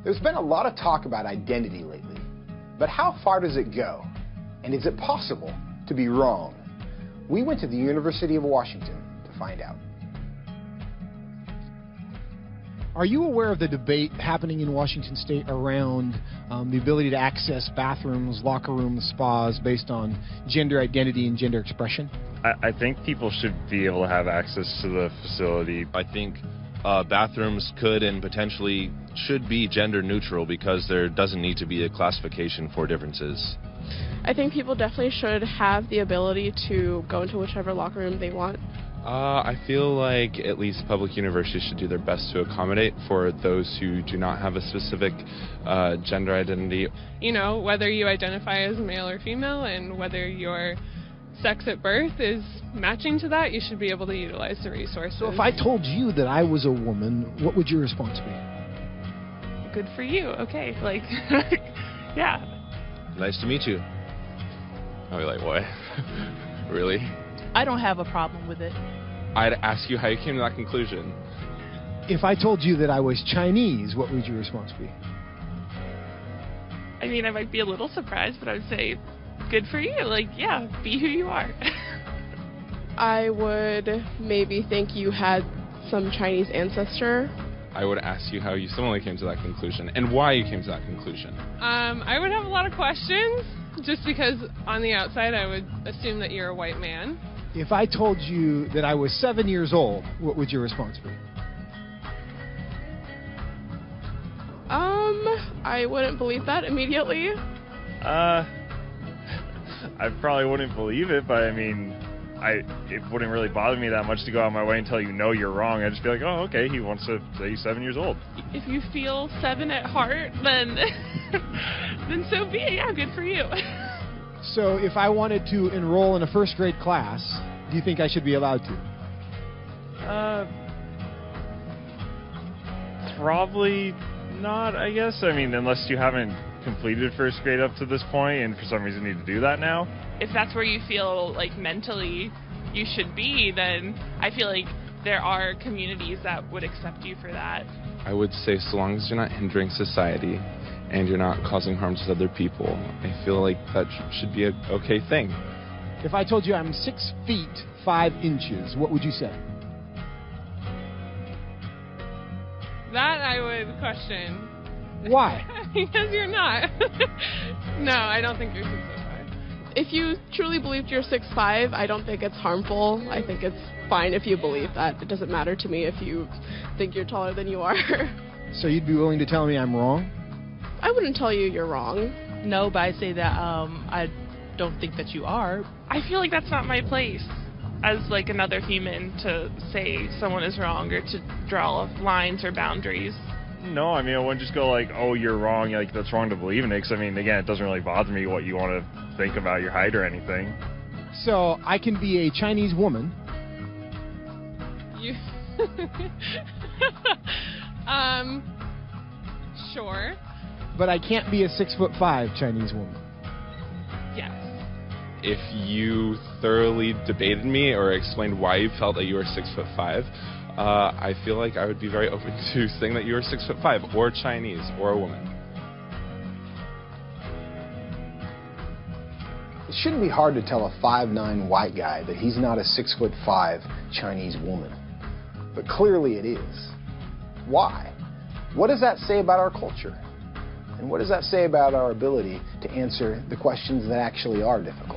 There's been a lot of talk about identity lately, but how far does it go? And is it possible to be wrong? We went to the University of Washington to find out. Are you aware of the debate happening in Washington State around the ability to access bathrooms, locker rooms, spas based on gender identity and gender expression? I think people should be able to have access to the facility. I think bathrooms could and potentially should be gender neutral because there doesn't need to be a classification for differences. I think people definitely should have the ability to go into whichever locker room they want. I feel like at least public universities should do their best to accommodate for those who do not have a specific gender identity. You know, whether you identify as male or female and whether your sex at birth is matching to that, you should be able to utilize the resources. So if I told you that I was a woman, what would your response be? Good for you. Okay, like, yeah. Nice to meet you. I'll be like, what? Really? I don't have a problem with it. I'd ask you how you came to that conclusion. If I told you that I was Chinese, what would your response be? I mean, I might be a little surprised, but I would say, good for you. Like, yeah, be who you are. I would maybe think you had some Chinese ancestor. I would ask you how you similarly came to that conclusion and why you came to that conclusion. I would have a lot of questions, just because on the outside I would assume that you're a white man. If I told you that I was 7 years old, what would your response be? I wouldn't believe that immediately. I probably wouldn't believe it, but I mean, it wouldn't really bother me that much to go out of my way and tell you, no, you're wrong. I'd just be like, oh, okay, he wants to say he's 7 years old. If you feel 7 at heart, then then so be it. Yeah, good for you. So if I wanted to enroll in a first grade class, do you think I should be allowed to? Probably not, I guess. I mean, unless you haven't completed first grade up to this point and for some reason need to do that now. If that's where you feel like mentally you should be, then I feel like there are communities that would accept you for that. I would say so long as you're not hindering society and you're not causing harm to other people, I feel like that should be an okay thing. If I told you I'm 6 feet 5 inches, what would you say? That I would question. Why? Because you're not. No, I don't think you're 6'5". If you truly believed you're 6'5", I don't think it's harmful. I think it's fine if you believe that. It doesn't matter to me if you think you're taller than you are. So you'd be willing to tell me I'm wrong? I wouldn't tell you you're wrong. No, but I say that I don't think that you are. I feel like that's not my place as like another human to say someone is wrong or to draw lines or boundaries. No, I mean, I wouldn't just go like, oh, you're wrong, like that's wrong to believe in it, because I mean, again, it doesn't really bother me what you want to think about your height or anything. So I can be a Chinese woman. You sure. But I can't be a 6'5" Chinese woman. Yes. If you thoroughly debated me or explained why you felt that you were 6'5", I feel like I would be very open to saying that you were 6'5", or Chinese, or a woman. It shouldn't be hard to tell a 5'9" white guy that he's not a 6'5" Chinese woman. But clearly it is. Why? What does that say about our culture? And what does that say about our ability to answer the questions that actually are difficult?